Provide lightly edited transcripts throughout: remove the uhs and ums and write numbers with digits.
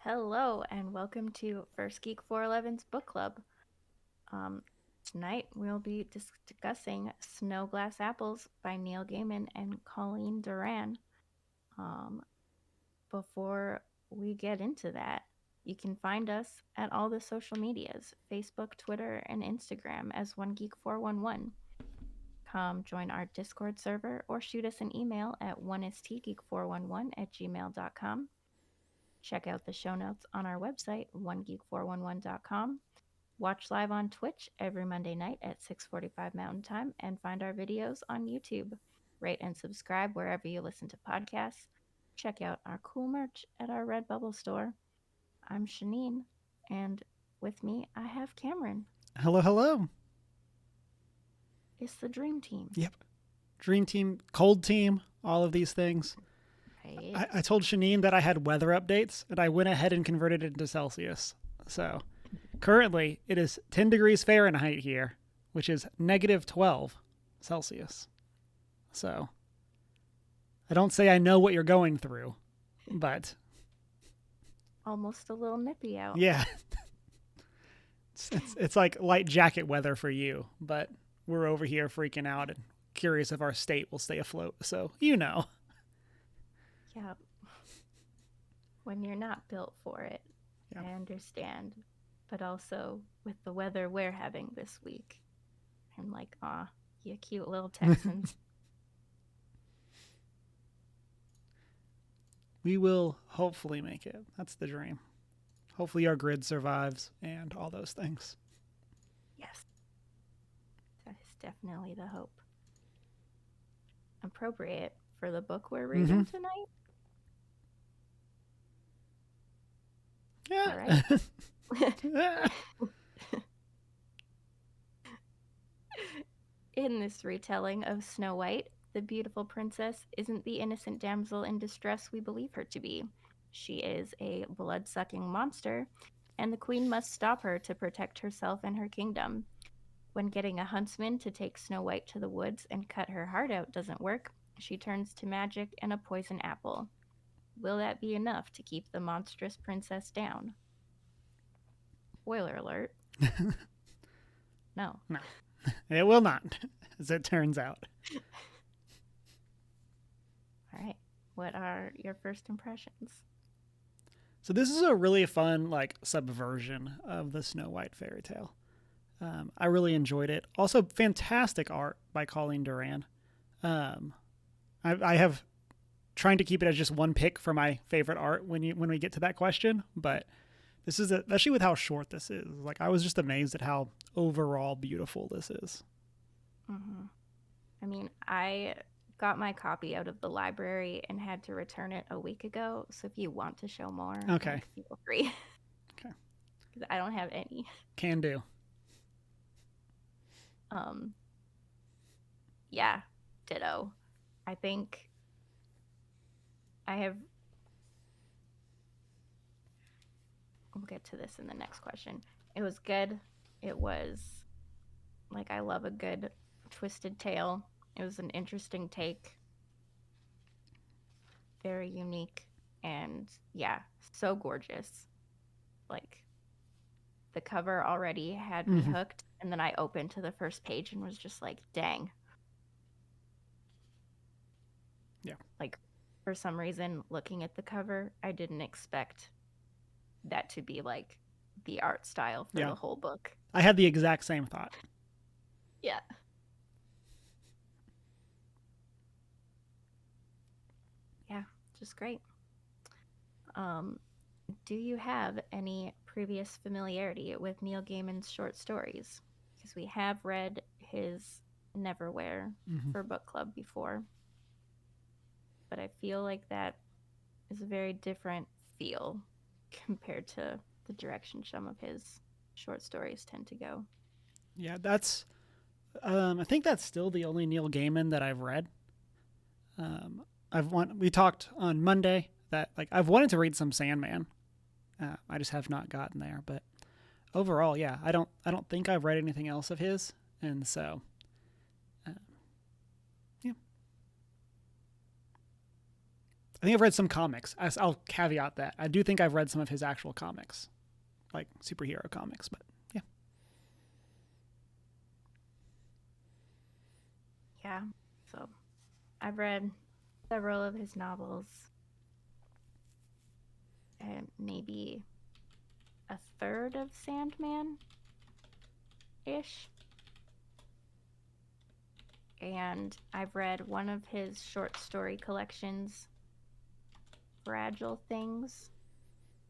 Hello and welcome to First Geek 411's book club. Um, Tonight we'll be discussing Snow Glass Apples by Neil Gaiman and Colleen Doran. Um, Before we get into that, you can find us at all the social medias: Facebook, Twitter, and Instagram as One Geek 411. Come join our Discord server or shoot us an email at onestgeek411@gmail.com. Check out the show notes on our website, onegeek411.com. Watch live on Twitch every Monday night at 6:45 Mountain Time and find our videos on YouTube. Rate and subscribe wherever you listen to podcasts. Check out our cool merch at our Redbubble store. I'm Shanine, and with me I have Cameron. Hello, hello. It's the Dream Team. Yep. Dream team, cold team, all of these things. Right? I told Shanine that I had weather updates, and I went ahead and converted it into Celsius. So currently it is 10 degrees Fahrenheit here, which is negative 12 Celsius. So I don't say I know what you're going through, but Almost a little nippy out. yeah, it's like light jacket weather for you, but we're over here freaking out and curious if our state will stay afloat. So, Yeah. When you're not built for it, Yeah. I understand. But also with the weather we're having this week, I'm like, aw, you cute little Texans. We will hopefully make it. That's the dream. Hopefully our grid survives and all those things. Yes, that is definitely the hope. Appropriate for the book we're reading tonight. Yeah. All right. In this retelling of Snow White, the beautiful princess isn't the innocent damsel in distress we believe her to be. She is a blood sucking monster, and the queen must stop her to protect herself and her kingdom. When getting a huntsman to take Snow White to the woods and cut her heart out doesn't work, she turns to magic and a poison apple. Will that be enough to keep the monstrous princess down? Spoiler alert. No. No, it will not, as it turns out. All right. What are your first impressions? So this is a really fun subversion of the Snow White fairy tale. I really enjoyed it. Also, fantastic art by Colleen Doran. I have trying to keep it as just one pick for my favorite art when we get to that question, but this is especially with how short this is. Like, I was just amazed at how overall beautiful this is. Mm-hmm. I mean, I got my copy out of the library and had to return it a week ago. So if you want to show more, Okay. feel free. Okay. Because I don't have any. Can do. Yeah, ditto. I think I have. We'll get to this in the next question. It was good. It was I love a good twisted tale. It was an interesting take, very unique, and yeah, so gorgeous. Like, the cover already had me hooked, and then I opened to the first page and was just like, dang. Yeah. Like, for some reason, looking at the cover, I didn't expect that to be like the art style for the whole book. I had the exact same thought. Yeah. Yeah, just great. Do you have any previous familiarity with Neil Gaiman's short stories? Because we have read his Neverwhere for book club before, but I feel like that is a very different feel compared to the direction some of his short stories tend to go. Yeah, that's. I think that's still the only Neil Gaiman that I've read. We talked on Monday that I've wanted to read some Sandman. I just have not gotten there, but overall, yeah, I don't think I've read anything else of his, and so yeah. I think I've read some comics. I'll caveat that. I do think I've read some of his actual comics, like superhero comics, but yeah. Yeah. So I've read several of his novels, and maybe a third of Sandman ish. And I've read one of his short story collections, Fragile Things,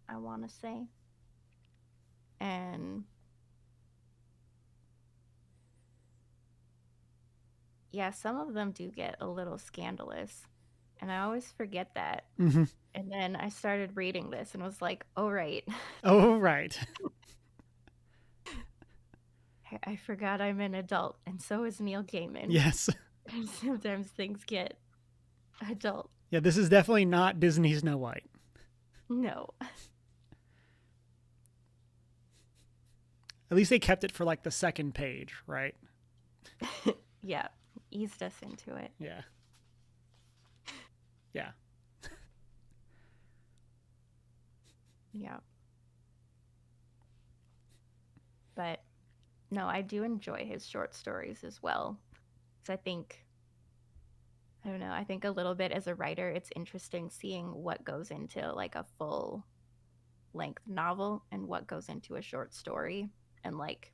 I want to say. And yeah, some of them do get a little scandalous. And I always forget that. Mm-hmm. And then I started reading this and was like, oh, right. Oh, right. I forgot I'm an adult, and so is Neil Gaiman. Yes. And sometimes things get adult. Yeah, this is definitely not Disney Snow White. No. At least they kept it for like the second page, right? Yeah, eased us into it. Yeah. Yeah. Yeah. But no, I do enjoy his short stories as well. So I don't know, I think a little bit as a writer, it's interesting seeing what goes into like a full length novel and what goes into a short story and like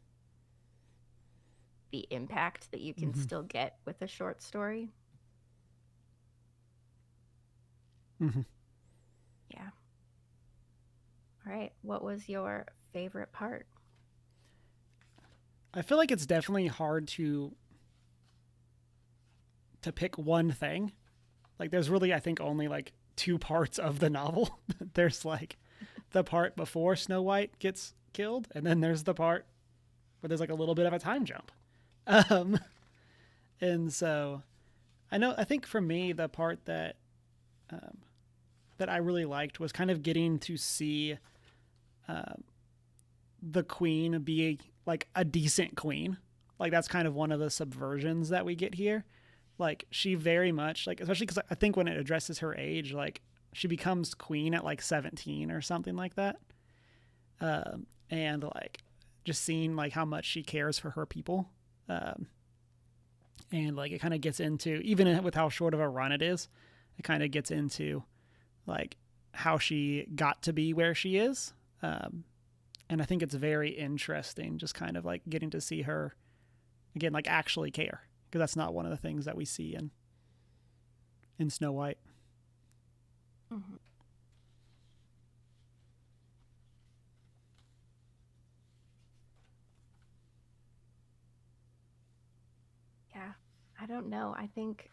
the impact that you can Mm-hmm. still get with a short story. Mm-hmm. Yeah. All right. What was your favorite part? I feel like it's definitely hard to pick one thing. Like there's really I think only like two parts of the novel. There's like the part before Snow White gets killed, and then there's the part where there's like a little bit of a time jump. Um, and so I think for me the part um, that I really liked was kind of getting to see um, the queen be like a decent queen. Like that's kind of one of the subversions that we get here. Like she very much like especially because I think when it addresses her age, like she becomes queen at like 17 or something like that. And like just seeing like how much she cares for her people. Um, and like it kind of gets into even with how short of a run it is, it kind of gets into like how she got to be where she is. And I think it's very interesting just kind of like getting to see her again like actually care because that's not one of the things that we see in Snow White. Mm-hmm. Yeah. I don't know. I think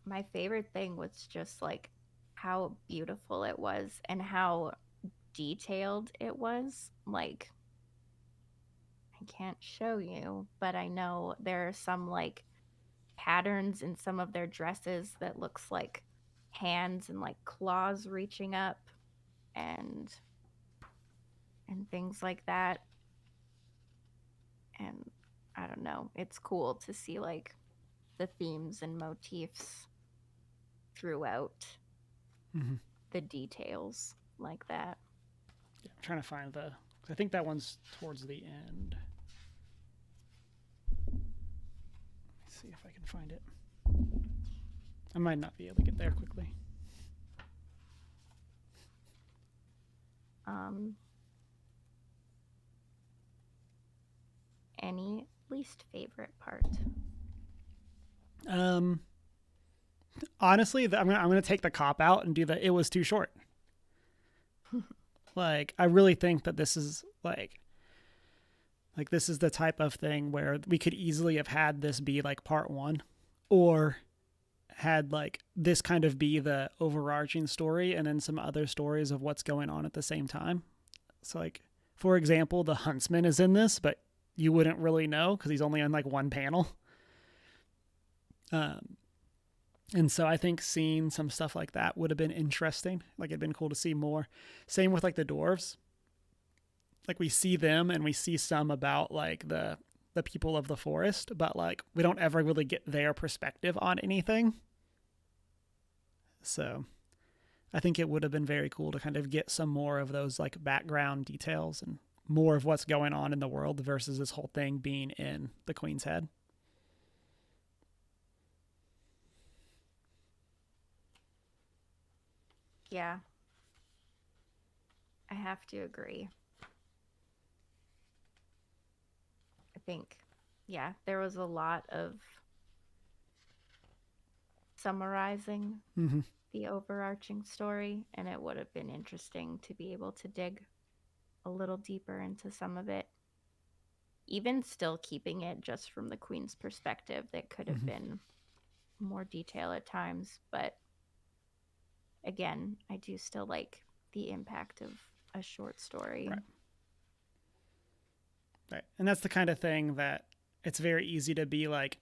my favorite thing was just like how beautiful it was and how detailed it was. Like, I can't show you, but I know there are some like patterns in some of their dresses that looks like hands and like claws reaching up and things like that. And I don't know, it's cool to see like the themes and motifs throughout Mm-hmm. the details like that. Yeah, I'm trying to find I think that one's towards the end. Let's see if I can find it. I might not be able to get there quickly. Um, any least favorite part? Um, honestly, I'm gonna take the cop out and do the it was too short. Like I really think that this is like this is the type of thing where we could easily have had this be like part one, or had like this kind of be the overarching story and then some other stories of what's going on at the same time. So like for example, the huntsman is in this, but you wouldn't really know because he's only on like one panel. Um, and so I think seeing some stuff like that would have been interesting. Like it'd been cool to see more. Same with like the dwarves. Like we see them and we see some about like the people of the forest, but like we don't ever really get their perspective on anything. So I think it would have been very cool to kind of get some more of those like background details and more of what's going on in the world versus this whole thing being in the Queen's head. Yeah, I have to agree. I think, yeah, there was a lot of summarizing Mm-hmm. the overarching story, and it would have been interesting to be able to dig a little deeper into some of it. Even still keeping it just from the Queen's perspective, that could have Mm-hmm. been more detail at times. But again, I do still like the impact of a short story. Right. Right. And that's the kind of thing that it's very easy to be like,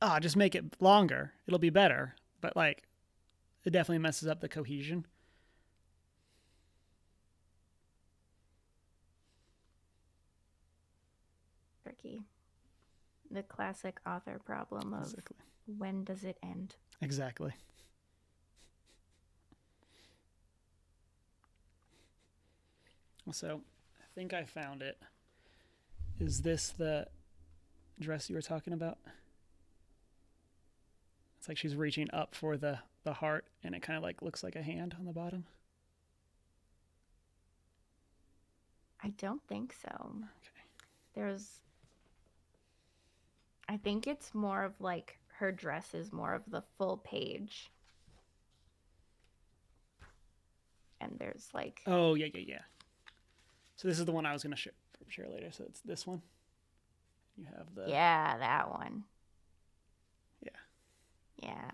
oh, just make it longer. It'll be better. But like, it definitely messes up the cohesion. Tricky. The classic author problem of Exactly. when does it end? Exactly. So I think I found it. Is this the dress you were talking about? It's like she's reaching up for the heart, and it kind of like looks like a hand on the bottom. I don't think so. Okay. There's, I think it's more of like her dress is more of the full page, and there's like, Oh yeah, yeah, yeah. So this is the one I was gonna share later. So it's this one. You have the yeah, that one. yeah, Yeah.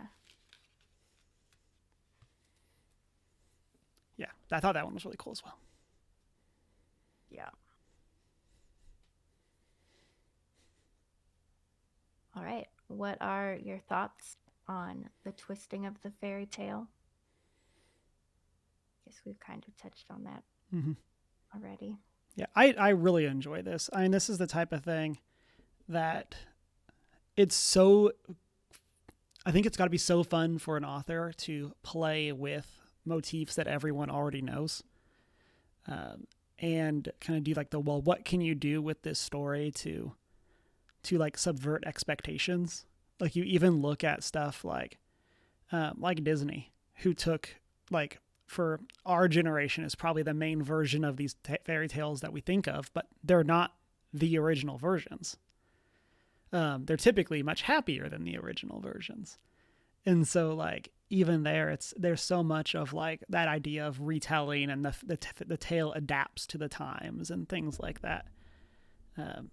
yeah. I thought that one was really cool as well. Yeah. All right. What are your thoughts on the twisting of the fairy tale? Guess we've kind of touched on that Mm-hmm. already. Yeah, I really enjoy this. I mean, this is the type of thing that it's so. I think it's got to be so fun for an author to play with motifs that everyone already knows, um, and kind of do like the well, what can you do with this story to like subvert expectations? Like you even look at stuff like Disney, who took like for our generation is probably the main version of these fairy tales that we think of, but they're not the original versions. They're typically much happier than the original versions, and so like even there, it's there's so much of like that idea of retelling and the tale adapts to the times and things like that. And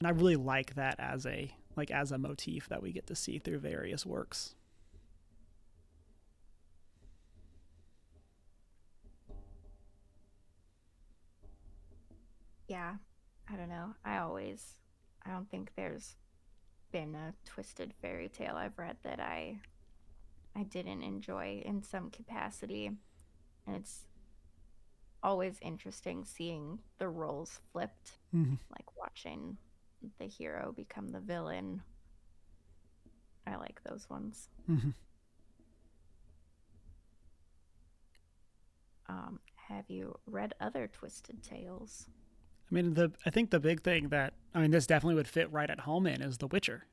I really like that as a motif that we get to see through various works. Yeah. I don't know. I don't think there's been a twisted fairy tale I've read that I didn't enjoy in some capacity. And it's always interesting seeing the roles flipped, Mm-hmm. like watching the hero become the villain. I like those ones. Mm-hmm. Have you read other twisted tales? I mean, the I think the big thing that I mean this definitely would fit right at home in is The Witcher.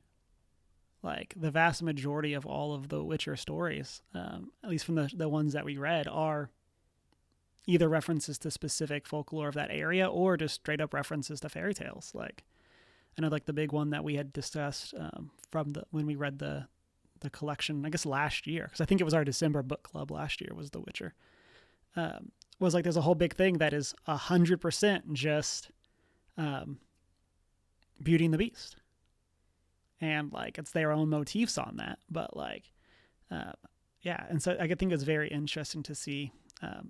Like the vast majority of all of the Witcher stories, at least from the ones that we read, are either references to specific folklore of that area or just straight up references to fairy tales. Like I know, like the big one that we had discussed from the when we read the collection, I guess last year, because I think it was our December book club last year was The Witcher. Was like there's a whole big thing that is 100% just um, Beauty and the Beast, and like it's their own motifs on that, but like uh, yeah, and so I think it's very interesting to see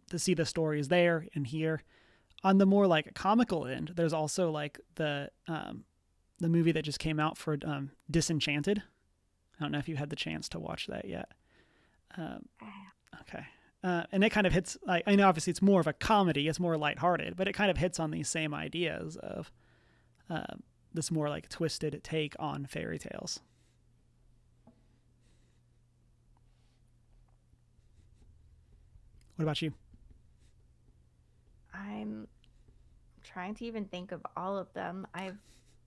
the stories there and here. On the more like comical end, there's also like the movie that just came out for Disenchanted. I don't know if you had the chance to watch that yet. Um, okay. And it kind of hits like I know obviously it's more of a comedy, it's more lighthearted, but it kind of hits on these same ideas of this more like twisted take on fairy tales. What about you? I'm trying to even think of all of them. I've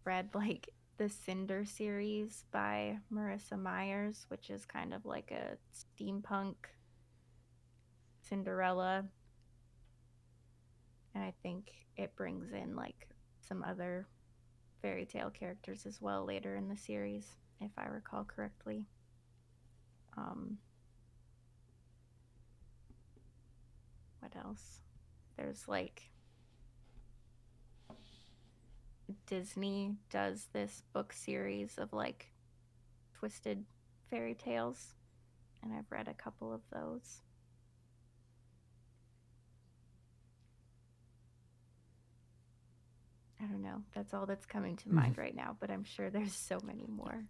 read like the Cinder series by Marissa Myers, which is kind of like a steampunk Cinderella. And I think it brings in like some other fairy tale characters as well later in the series, if I recall correctly. Um, what else? There's like Disney does this book series of like twisted fairy tales, and I've read a couple of those. I don't know. That's all that's coming to Mhm. mind right now, but I'm sure there's so many more.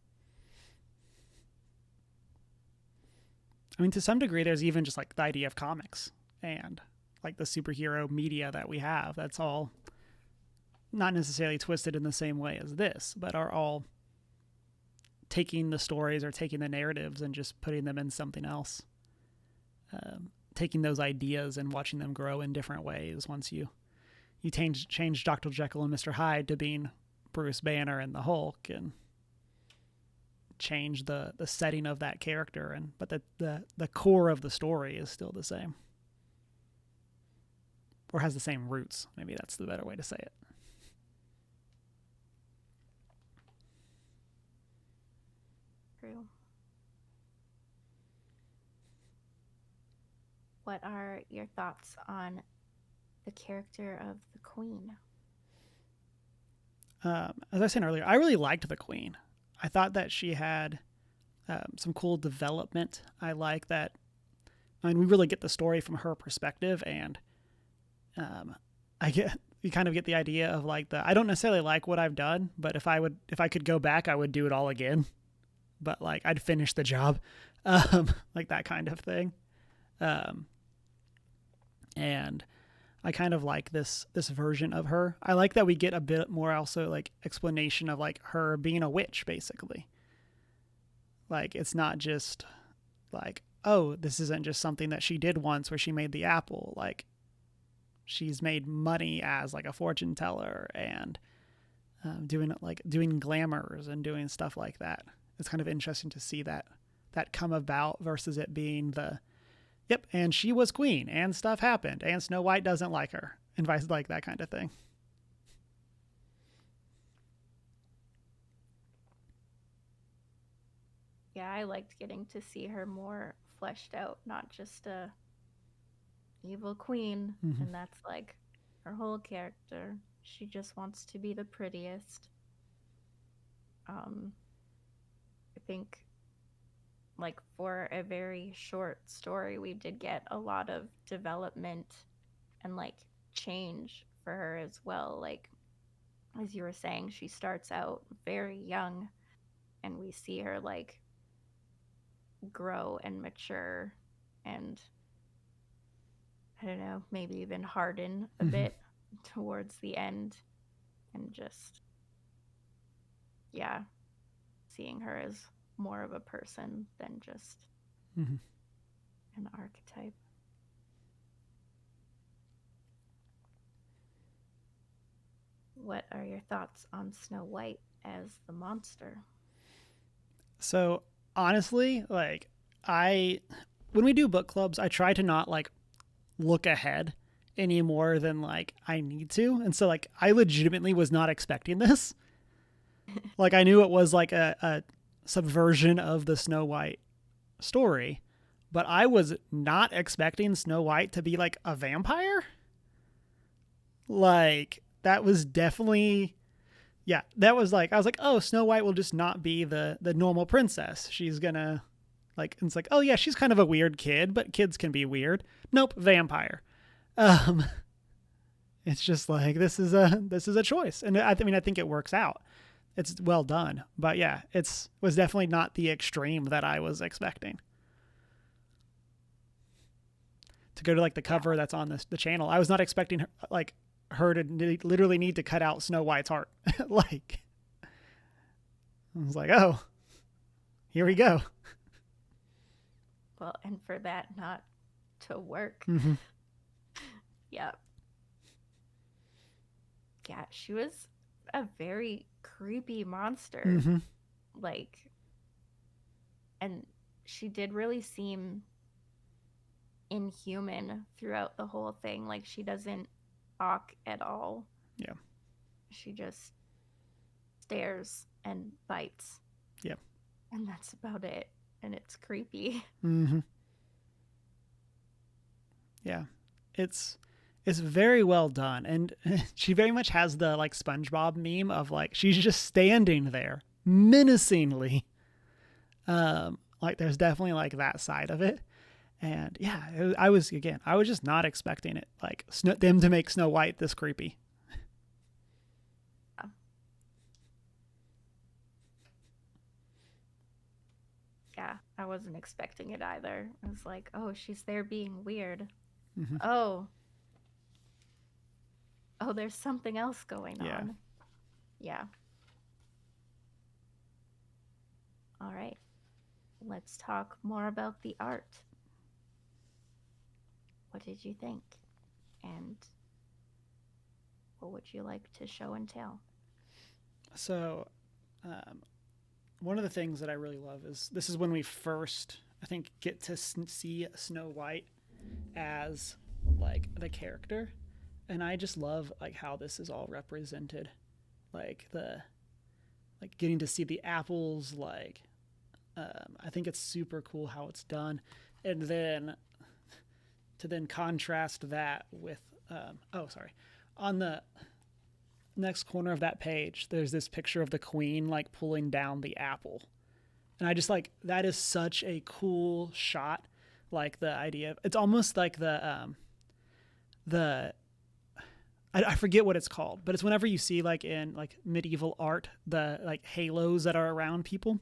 I mean, to some degree, there's even just like the idea of comics and like the superhero media that we have. That's all not necessarily twisted in the same way as this, but are all taking the stories or taking the narratives and just putting them in something else. Taking those ideas and watching them grow in different ways once you change Dr. Jekyll and Mr. Hyde to being Bruce Banner and the Hulk, and change the setting of that character, and but the core of the story is still the same, or has the same roots. Maybe that's the better way to say it. True. What are your thoughts on the character of the Queen? As I said earlier, I really liked the Queen. I thought that she had some cool development. I like that. I mean, we really get the story from her perspective, and um, I get you kind of get the idea of like the I don't necessarily like what I've done, but if I could go back, I would do it all again. But like I'd finish the job, like that kind of thing. Um, and I kind of like this version of her. I like that we get a bit more also like explanation of like her being a witch basically. Like it's not just like, oh, this isn't just something that she did once where she made the apple. Like she's made money as like a fortune teller and doing glamours and doing stuff like that. It's kind of interesting to see that come about versus it being the yep, and she was queen and stuff happened and Snow White doesn't like her and vice like that kind of thing. Yeah, I liked getting to see her more fleshed out, not just a evil queen, Mm-hmm. and that's like her whole character. She just wants to be the prettiest. Um, I think like for a very short story, we did get a lot of development and like change for her as well. Like as you were saying, she starts out very young and we see her like grow and mature and I don't know, maybe even harden a Mm-hmm. bit towards the end and just yeah, seeing her as more of a person than just Mm-hmm. an archetype. What are your thoughts on Snow White as the monster? So honestly, like I when we do book clubs, I try to not like look ahead any more than like I need to. And so like I legitimately was not expecting this. Like I knew it was like a subversion of the Snow White story, but I was not expecting Snow White to be like a vampire. Like that was definitely yeah, that was like I was like, oh, Snow White will just not be the normal princess. She's gonna like it's like, oh yeah, she's kind of a weird kid, but kids can be weird. Nope, vampire. Um, it's just like this is a choice, and I mean I think it works out. It's well done, but yeah, it's was definitely not the extreme that I was expecting. To go to like the Yeah, cover that's on the channel, I was not expecting her, like her to literally need to cut out Snow White's heart. Like I was like, oh, here we yeah. go. Well, and for that not to work. Mm-hmm. Yeah. Yeah, she was a very creepy monster. Mm-hmm. Like, and she did really seem inhuman throughout the whole thing. Like, she doesn't talk at all. Yeah. She just stares and bites, Yeah. and that's about it. And it's creepy. Mm-hmm. Yeah. It's it's very well done, and she very much has the like SpongeBob meme of like she's just standing there menacingly. Like there's definitely like that side of it, and yeah, I was just not expecting it like them to make Snow White this creepy. Yeah, I wasn't expecting it either. I was like, oh, she's there being weird. Mm-hmm. Oh, oh, there's something else going Yeah. on. Yeah. All right. Let's talk more about the art. What did you think? And what would you like to show and tell? So, um, one of the things that I really love is this is when we first, I think, get to see Snow White as like the character, and I just love like how this is all represented, like the like getting to see the apples, like I think it's super cool how it's done, and then to then contrast that with oh sorry, on the next corner of that page, there's this picture of the queen like pulling down the apple. And I just like that is such a cool shot. Like the idea of it's almost like the I forget what it's called, but it's whenever you see like in like medieval art the like halos that are around people,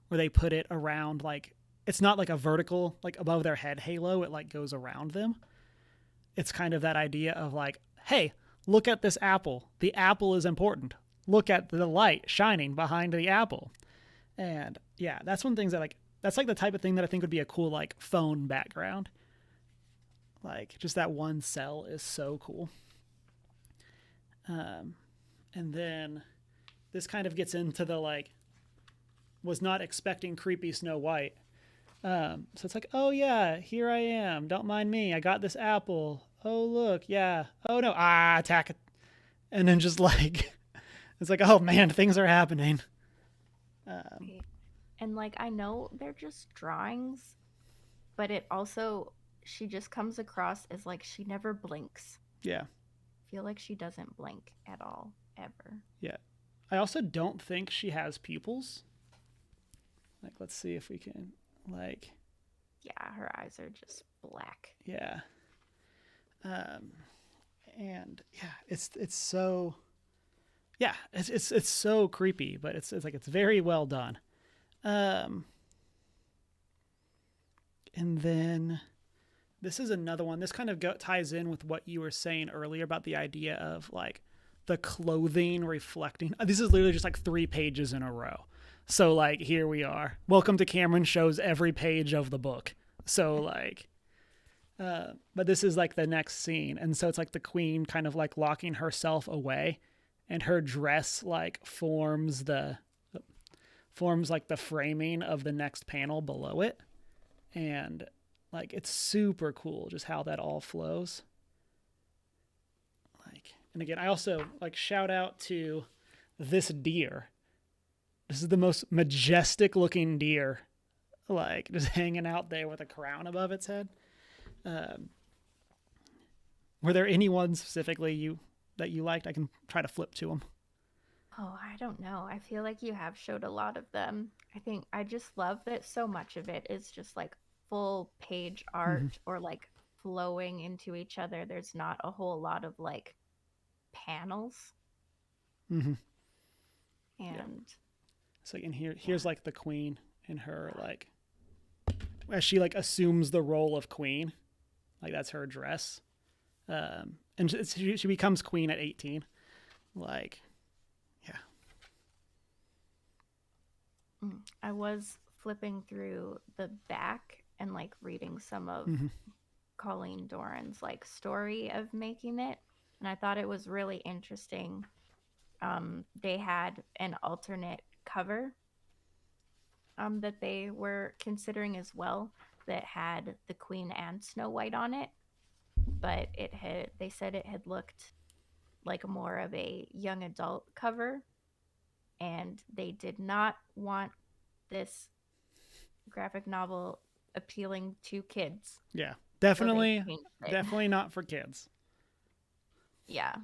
where they put it around like it's not like a vertical like above their head halo, it like goes around them. It's kind of that idea of like, hey, look at this apple. The apple is important. Look at the light shining behind the apple. And yeah, that's one thing that like that's like the type of thing that I think would be a cool like phone background. Like just that one cell is so cool. Um, and then this kind of gets into the like was not expecting creepy Snow White. So it's like, oh yeah, here I am. Don't mind me. I got this apple. Oh look, yeah. Oh no, attack it. And then just like it's like, oh man, things are happening. Um, Right. And like, I know they're just drawings, but it also, she just comes across as like she never blinks. yeah, I feel like she doesn't blink at all, ever. yeah. I also don't think she has pupils. Like, let's see if we can, like, Yeah, her eyes are just black. yeah. Um, and yeah, it's so yeah, it's so creepy, but it's like it's very well done. Um, and then this is another one. This kind of ties in with what you were saying earlier about the idea of like the clothing reflecting. This is literally just like 3 pages in a row. So like here we are. Welcome to Cameron shows every page of the book. So like but this is like the next scene, and so it's like the queen kind of like locking herself away, and her dress like forms like the framing of the next panel below it, and like it's super cool just how that all flows. Like, and again, I also like shout out to this deer. This is the most majestic looking deer, like just hanging out there with a crown above its head. Um, were there any ones specifically you that you liked? I can try to flip to them. Oh, I don't know. I feel like you have showed a lot of them. I think I just love that so much of it is just like full page Mm-hmm. art or like flowing into each other. There's not a whole lot of like panels. Mm-hmm. Yeah. And So and here's yeah. like the queen in her like as she like assumes the role of queen, like that's her dress. And she becomes queen at 18. Like, yeah. I was flipping through the back and like reading some of Mm-hmm. Colleen Doran's like story of making it, and I thought it was really interesting. They had an alternate cover that they were considering as well that had the Queen and Snow White on it, but it had they said it had looked like more of a young adult cover, and they did not want this graphic novel appealing to kids, Yeah, so they definitely, changed it. definitely not for kids. Yeah.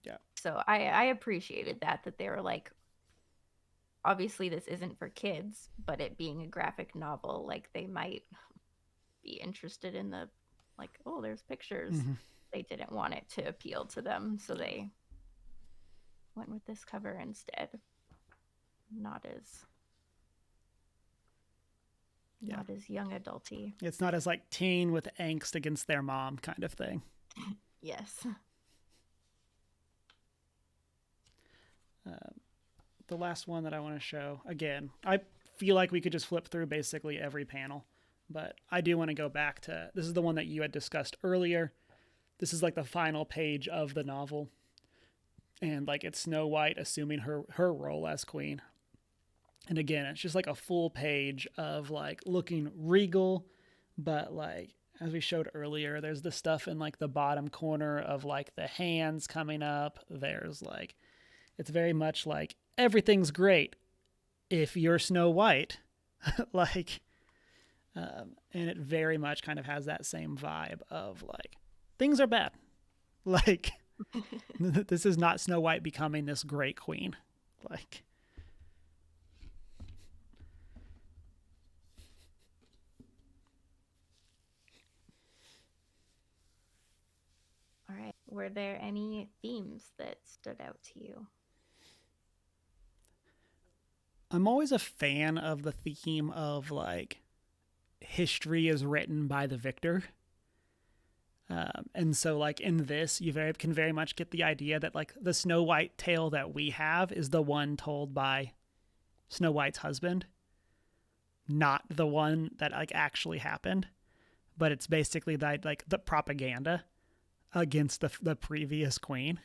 Yeah. So I appreciated that they were like, obviously this isn't for kids, but it being a graphic novel, like they might be interested in the like, oh, there's pictures. Mm-hmm. They didn't want it to appeal to them, so they went with this cover instead. Not as Yeah, not as young adulty. it's not as like teen with angst against their mom kind of thing. Yes. Uh, the last one that I want to show, again, I feel like we could just flip through basically every panel, but I do want to go back to this is the one that you had discussed earlier. This is like the final page of the novel, and like it's Snow White assuming her role as queen. And again, it's just like a full page of like looking regal, but like as we showed earlier, there's the stuff in like the bottom corner of like the hands coming up. There's like it's very much like everything's great if you're Snow White, like, and it very much kind of has that same vibe of like things are bad, like this is not Snow White becoming this great queen, like. All right. Were there any themes that stood out to you? I'm always a fan of the theme of like history is written by the victor. And so, like in this, can very much get the idea that like the Snow White tale that we have is the one told by Snow White's husband, not the one that like actually happened. But it's basically the propaganda against the previous queen.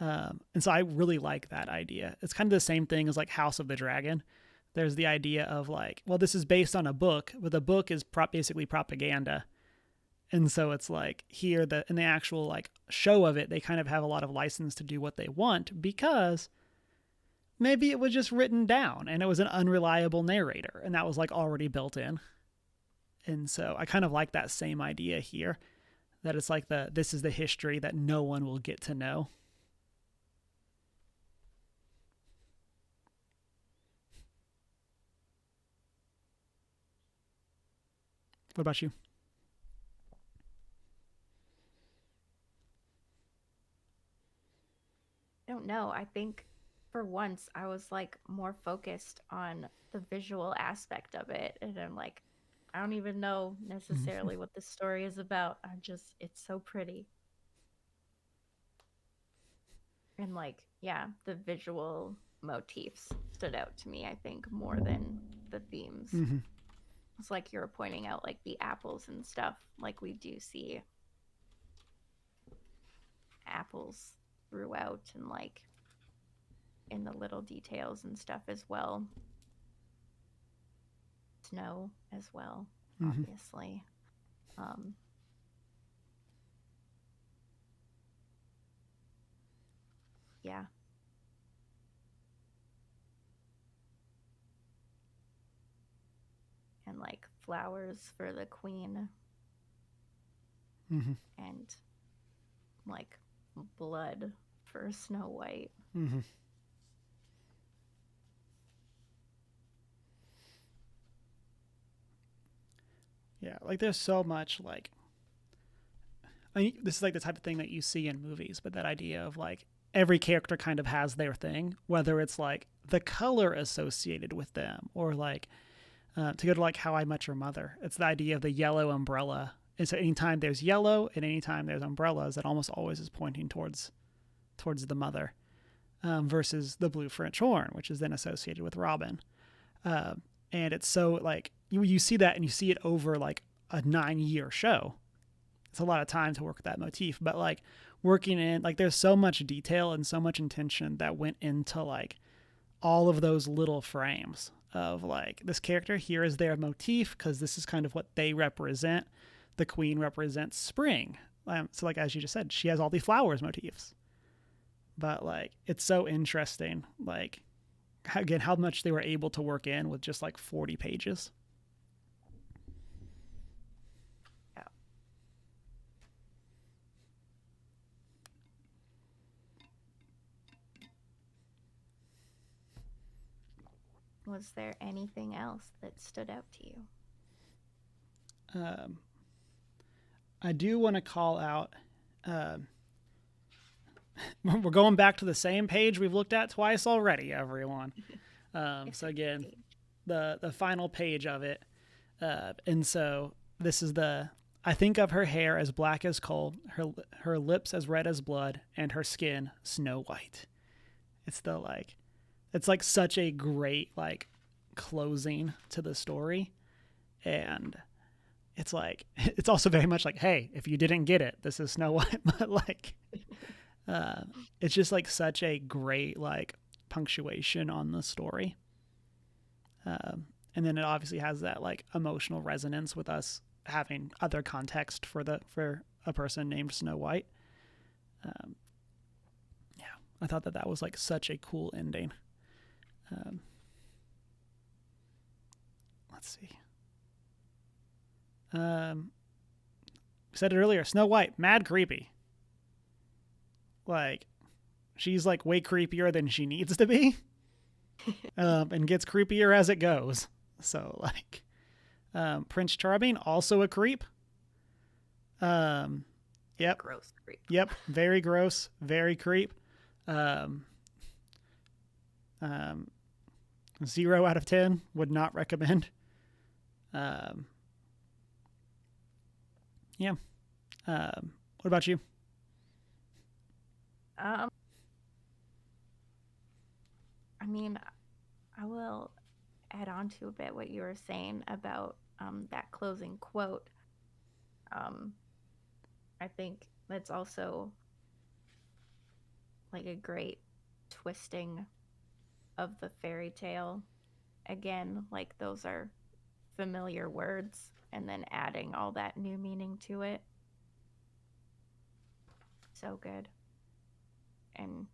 And so I really like that idea. It's kind of the same thing as like House of the Dragon. There's the idea of like, well, this is based on a book, but the book is basically propaganda. And so it's like here the in the actual like show of it, they kind of have a lot of license to do what they want because maybe it was just written down and it was an unreliable narrator and that was like already built in. And so I kind of like that same idea here that it's like this is the history that no one will get to know. What about you? I don't know. I think for once I was like more focused on the visual aspect of it. And I'm like, I don't even know necessarily what the story is about. It's so pretty. And like, yeah, the visual motifs stood out to me, I think, more than the themes. Mm-hmm. It's like you were pointing out, like the apples and stuff. Like we do see apples throughout and like in the little details and stuff as well. Snow as well, Mm-hmm. obviously. Um, yeah, and like flowers for the queen Mm-hmm. and like blood for Snow White. Mm-hmm. Yeah, like there's so much like I mean, this is like the type of thing that you see in movies, but that idea of like every character kind of has their thing, whether it's like the color associated with them or like to go to like How I Met Your Mother. It's the idea of the yellow umbrella. And so anytime there's yellow and anytime there's umbrellas, it almost always is pointing towards the mother, versus the blue French horn, which is then associated with Robin. And it's so like you see that and you see it over like a 9-year show. It's a lot of time to work that motif, but like working in like there's so much detail and so much intention that went into like all of those little frames of like this character here is their motif because this is kind of what they represent. The queen represents spring. So like as you just said, she has all the flowers motifs. But like it's so interesting, like again how much they were able to work in with just like 40 pages. Yeah. Was there anything else that stood out to you? Um, I do want to call out. Um, we're going back to the same page we've looked at twice already, everyone. So again, the final page of it, and so this is the. I think of her hair as black as coal, her lips as red as blood, and her skin snow white. It's the like, it's like such a great like closing to the story, and it's like it's also very much like, hey, if you didn't get it, this is Snow White, but like, uh, it's just like such a great like punctuation on the story. And then it obviously has that like emotional resonance with us having other context for a person named Snow White. Um, yeah, I thought that was like such a cool ending. Um, let's see. Said it earlier. Snow White, mad creepy. Like, she's like way creepier than she needs to be, and gets creepier as it goes. So like, Prince Charming also a creep. Yep. Gross creep. Yep. Very gross. Very creep. Um, um, 0 out of 10 would not recommend. Yeah. What about you? Um, I mean, I will add on to a bit what you were saying about that closing quote. Um, I think that's also like a great twisting of the fairy tale. Again, like those are familiar words and then adding all that new meaning to it. So good. And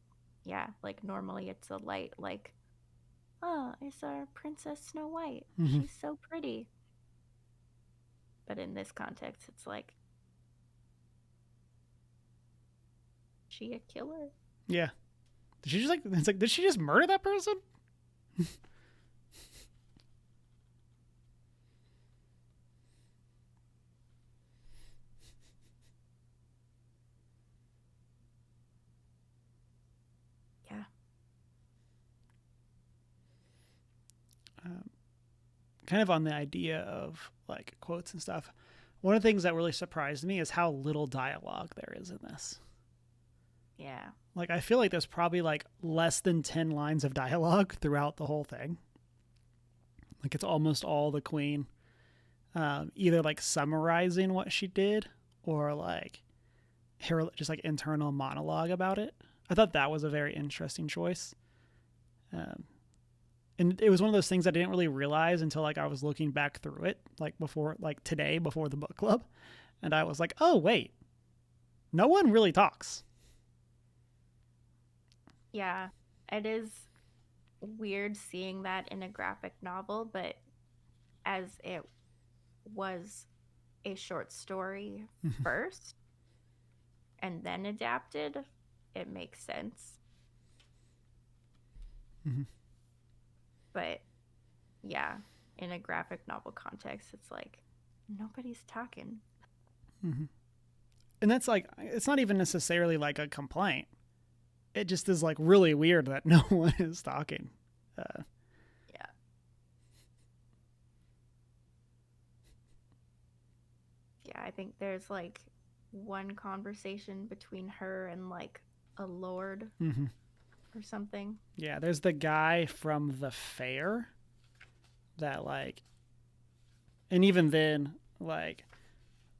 yeah, like normally it's a light, like, oh, it's our Princess Snow White. Mm-hmm. She's so pretty. But in this context, it's like, she a killer? Yeah. Did she just like? It's like, did she just murder that person? Yeah. Um, Kind of on the idea of like quotes and stuff. One of the things that really surprised me is how little dialogue there is in this. Yeah. Like, I feel like there's probably like less than 10 lines of dialogue throughout the whole thing. Like, it's almost all the queen either like summarizing what she did or like her just like internal monologue about it. I thought that was a very interesting choice. Um, and it was one of those things I didn't really realize until like I was looking back through it, like before, like today, before the book club. And I was like, oh, wait, no one really talks. Yeah. It is weird seeing that in a graphic novel, but as it was a short story first and then adapted, it makes sense. Mm-hmm. But yeah, in a graphic novel context, it's like nobody's talking. Mm-hmm. And that's like, it's not even necessarily like a complaint. It just is like really weird that no one is talking. Yeah. Yeah, I think there's like one conversation between her and like a lord Mm-hmm. or something. Yeah, there's the guy from the fair that like, and even then, Like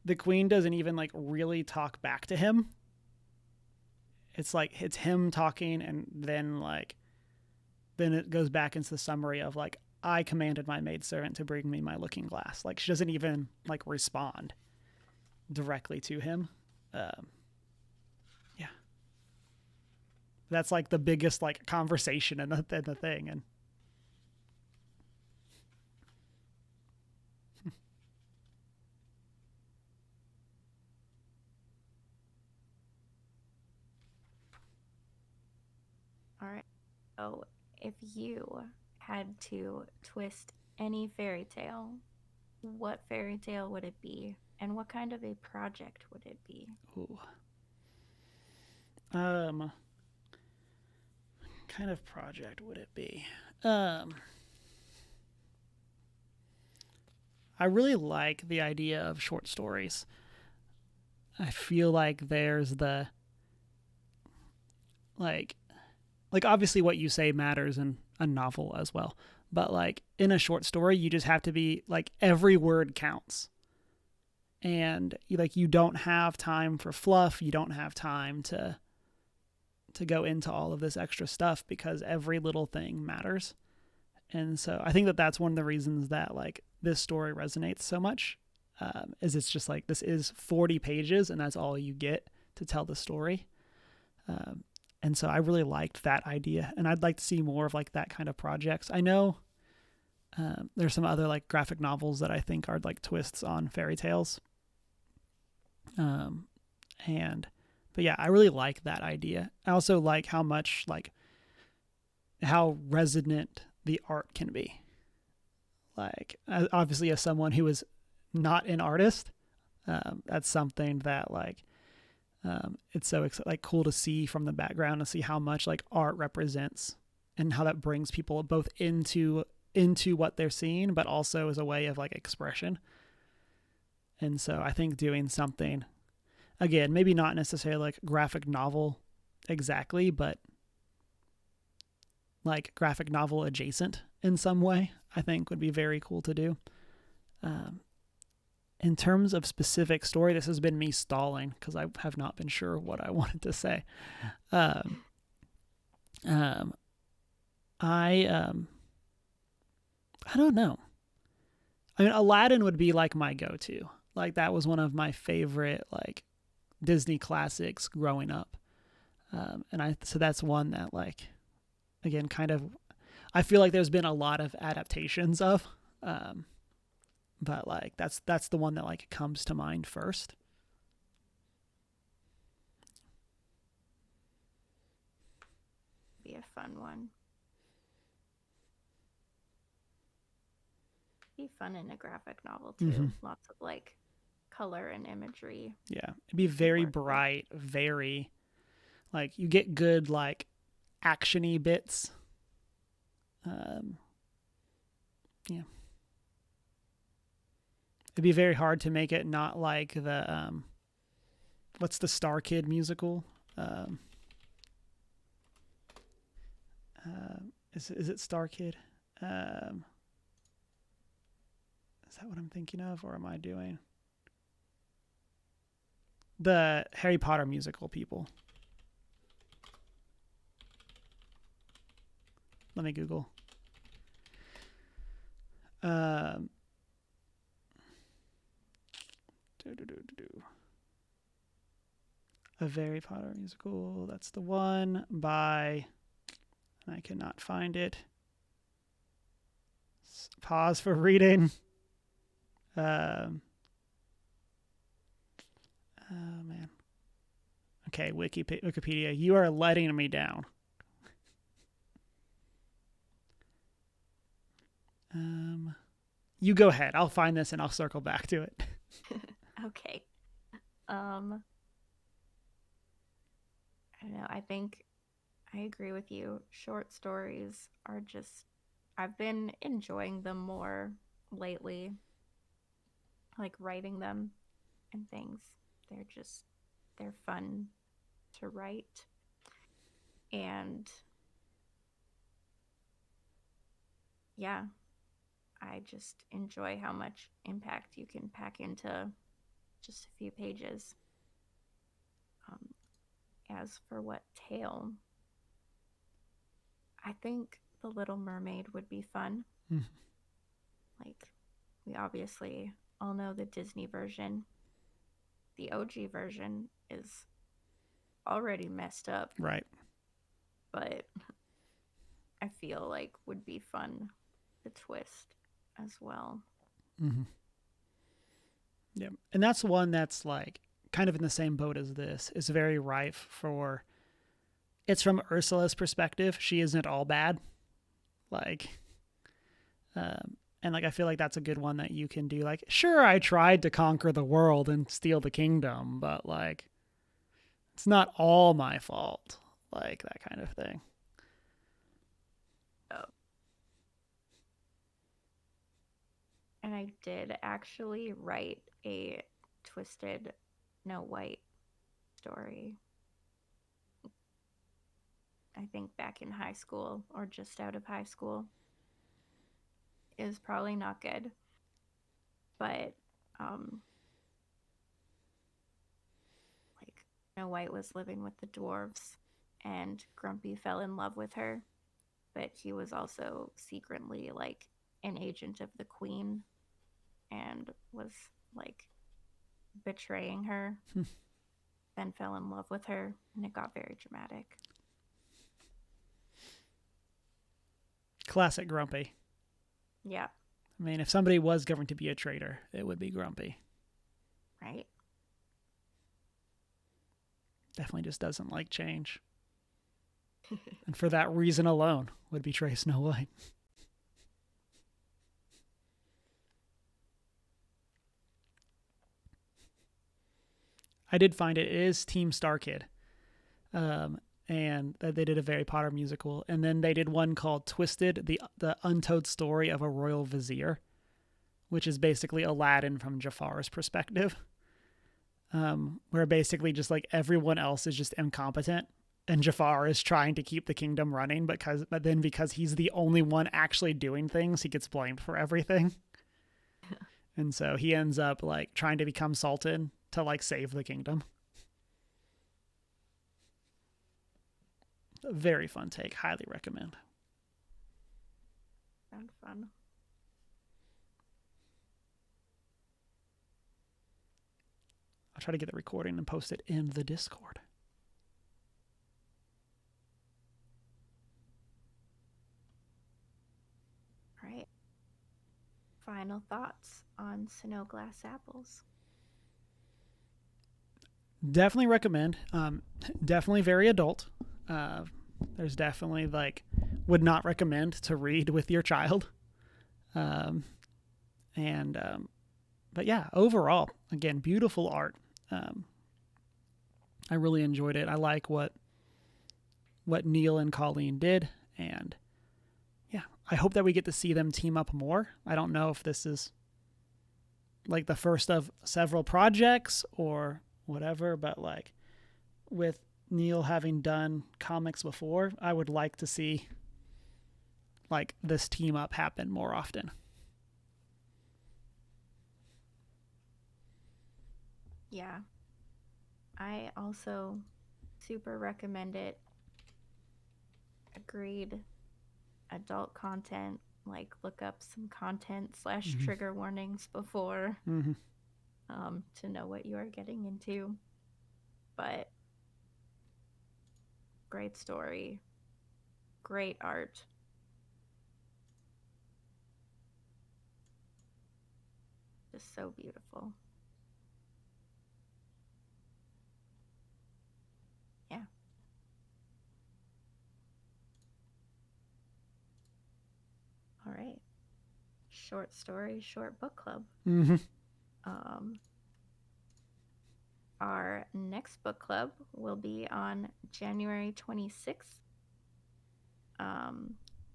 the queen doesn't even like really talk back to him. It's like it's him talking, and then it goes back into the summary of like, I commanded my maidservant to bring me my looking glass. Like she doesn't even like respond directly to him. Um, yeah, that's like the biggest like conversation in the thing, and All right. So, if you had to twist any fairy tale, what fairy tale would it be? And what kind of a project would it be? ooh, um, kind of project would it be? Um, I really like the idea of short stories. I feel like there's the like obviously what you say matters in a novel as well, but like in a short story you just have to be like every word counts, and like you don't have time for fluff, you don't have time to go into all of this extra stuff because every little thing matters. And so I think that that's one of the reasons that like this story resonates so much, is it's just like this is 40 pages and that's all you get to tell the story. um, and so I really liked that idea, and I'd like to see more of like that kind of projects. I know there's some other like graphic novels that I think are like twists on fairy tales. um, and but yeah, I really like that idea. I also like how much like how resonant the art can be. Like obviously as someone who is not an artist, that's something that like it's so like cool to see from the background, to see how much like art represents and how that brings people both into what they're seeing, but also as a way of like expression. And so I think doing something, again, maybe not necessarily like graphic novel exactly, but like graphic novel adjacent in some way, I think would be very cool to do. Um, in terms of specific story, this has been me stalling because I have not been sure what I wanted to say. Um, um, I I don't know. I mean, Aladdin would be like my go-to. Like that was one of my favorite like Disney classics growing up, and I so that's one that like again kind of I feel like there's been a lot of adaptations of, um, but like that's the one that like comes to mind first. Be a fun one. Be fun in a graphic novel Mm-hmm. too. Lots of like color and imagery Yeah, it'd be to very work with. bright, very like you get good like actiony bits. Um, yeah, it'd be very hard to make it not like the what's the Star Kid musical? Um, uh, is it Star Kid? Um, is that what I'm thinking of, or am I doing the Harry Potter musical? People, let me Google. Um, a Harry Potter musical. That's the one by. I cannot find it. Pause for reading. Um, oh man. Okay, Wikipedia, you are letting me down. Um, you go ahead. I'll find this and I'll circle back to it. Okay. Um, I don't know. I think I agree with you. Short stories are just, I've been enjoying them more lately, like writing them and things. They're just, they're fun to write. And yeah, I just enjoy how much impact you can pack into just a few pages. Um, as for what tale, I think The Little Mermaid would be fun. Mm. Like, we obviously all know the Disney version. The OG version is already messed up, Right. but I feel like would be fun to twist as well. Mm-hmm. Yeah. And that's one that's like kind of in the same boat as this. Is very rife for. It's from Ursula's perspective. She isn't all bad. Like, and like I feel like that's a good one that you can do. Like, sure, I tried to conquer the world and steal the kingdom, but like, it's not all my fault. Like that kind of thing. Oh, and I did actually write a twisted Snow White story. I think back in high school or just out of high school. Is probably not good, but um, like Snow White was living with the dwarves, and Grumpy fell in love with her, but he was also secretly like an agent of the queen and was like betraying her, then fell in love with her, and it got very dramatic. Classic Grumpy. Yeah, I mean, if somebody was going to be a traitor, it would be Grumpy. right? Definitely just doesn't like change. And for that reason alone, would betray Snow White. I did find it is Team Star Kid. Um, and they did a Harry Potter musical. And then they did one called Twisted, the Untold Story of a Royal Vizier, which is basically Aladdin from Jafar's perspective. Where basically just like everyone else is just incompetent and Jafar is trying to keep the kingdom running, but then because he's the only one actually doing things, he gets blamed for everything. And so he ends up like trying to become sultan to like save the kingdom. A very fun take, highly recommend. Sounds fun. I'll try to get the recording and post it in the Discord. All right. Final thoughts on Snow Glass Apples. Definitely recommend. Definitely very adult. Uh, there's definitely like would not recommend to read with your child. Um, and but yeah, overall, again, beautiful art. Um, I really enjoyed it. I like what Neil and Colleen did, and yeah, I hope that we get to see them team up more. I don't know if this is like the first of several projects or whatever, but like with Neil having done comics before, I would like to see like this team up happen more often. Yeah, I also super recommend it. Agreed. Adult content, like look up some content slash Mm-hmm. trigger warnings before Mm-hmm. to know what you are getting into. But great story, great art, just so beautiful. Yeah. All right. Short story, short book club. Mm-hmm. Um, our next book club will be on January 26th. Um,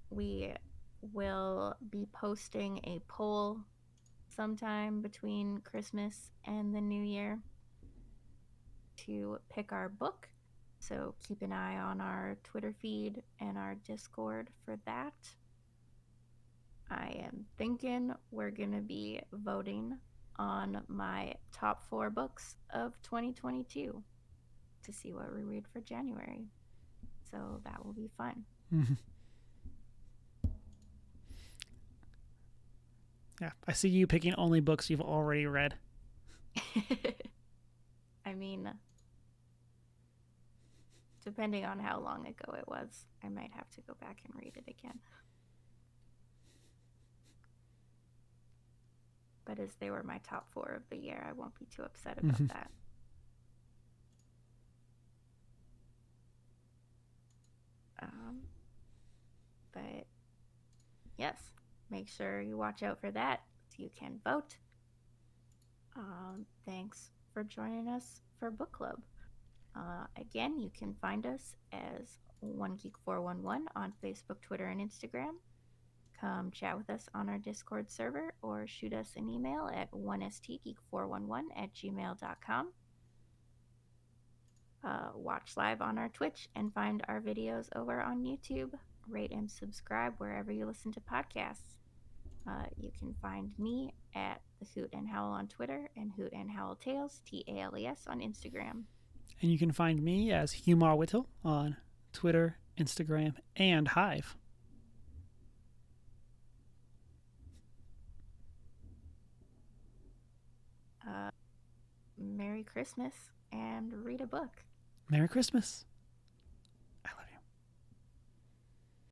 we will be posting a poll sometime between Christmas and the New Year to pick our book. So keep an eye on our Twitter feed and our Discord for that. I am thinking we're going to be voting on my top 4 books of 2022 to see what we read for January. So that will be fun. Mhm. Yeah, I see you picking only books you've already read. I mean, depending on how long ago it was, I might have to go back and read it again. But as they were my top 4 of the year, I won't be too upset about Mhm. that. Um, but yes, make sure you watch out for that so you can vote. Thanks for joining us for book club. Again, you can find us as One Geek 411 on Facebook, Twitter, and Instagram. Come chat with us on our Discord server or shoot us an email at 1stgeek411@gmail.com. Watch live on our Twitch and find our videos over on YouTube. Rate and subscribe wherever you listen to podcasts. You can find me at the Hoot and Howl on Twitter and Hoot and Howl Tales, TALES, on Instagram. And you can find me as Humar Whittle on Twitter, Instagram, and Hive. Merry Christmas and read a book. Merry Christmas.